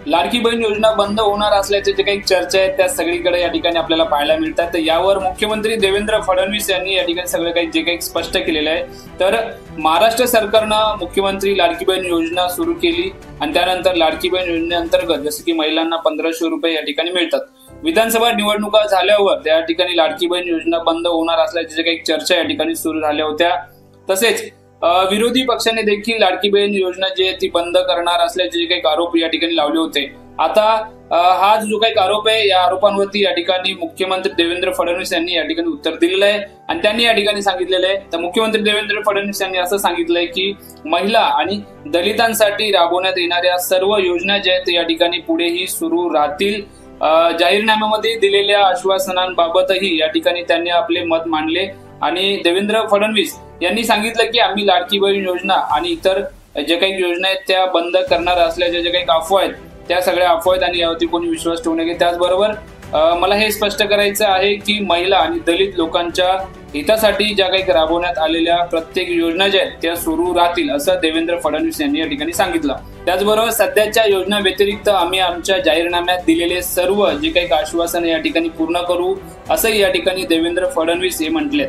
लाडकी बहीण योजना बंद होणार असल्याचे जे काही चर्चा आहेत त्या सगळीकडे या ठिकाणी आपल्याला पाहायला मिळतात। तर यावर मुख्यमंत्री देवेंद्र फडणवीस यांनी या ठिकाणी सगळं काही जे काही स्पष्ट केलेलं आहे। तर महाराष्ट्र सरकारनं मुख्यमंत्री लाडकी बहीण योजना सुरू केली आणि त्यानंतर लाडकी बहीण योजनेअंतर्गत जसं की महिलांना 1500 रुपये या ठिकाणी मिळतात। विधानसभा निवडणुका झाल्यावर त्या ठिकाणी लाडकी बहीण योजना बंद होणार असल्याच्या जे काही चर्चा या ठिकाणी सुरू झाल्या होत्या। तसेच विरोधी पक्षाने देखील लाडकी बहीण योजना जी आहे ती बंद करणार असल्याचे जे काही आरोप या ठिकाणी लावले होते। आता हा जो काही आरोप आहे या आरोपांवरती या ठिकाणी मुख्यमंत्री देवेंद्र फडणवीस यांनी या ठिकाणी उत्तर दिलेलं आहे आणि त्यांनी या ठिकाणी सांगितलेलं आहे। तर मुख्यमंत्री देवेंद्र फडणवीस यांनी असं सांगितलंय की महिला आणि दलितांसाठी राबवण्यात येणाऱ्या सर्व योजना ज्या आहेत या ठिकाणी पुढेही सुरू राहतील। जाहीरनाम्यामध्ये दिलेल्या आश्वासनांबाबतही या ठिकाणी त्यांनी आपले मत मांडले आणि देवेंद्र फडणवीस यांनी सांगितलं की आम्ही लाडकी बहीण योजना आणि इतर जे काही योजना आहेत त्या बंद करणार असल्याच्या जे काही अफवा आहेत त्या सगळ्या अफवा आहेत आणि यावरती कोणी विश्वास ठेवू नये। त्याचबरोबर मला हे स्पष्ट करायचं आहे की महिला आणि दलित लोकांच्या हितासाठी ज्या काही राबवण्यात आलेल्या प्रत्येक योजना ज्या आहेत त्या सुरू राहतील असं देवेंद्र फडणवीस यांनी या ठिकाणी सांगितलं। त्याचबरोबर सध्याच्या योजना व्यतिरिक्त आम्ही आमच्या जाहीरनाम्यात दिलेले सर्व जे काही आश्वासन या ठिकाणी पूर्ण करू असंही या ठिकाणी देवेंद्र फडणवीस हे म्हटले।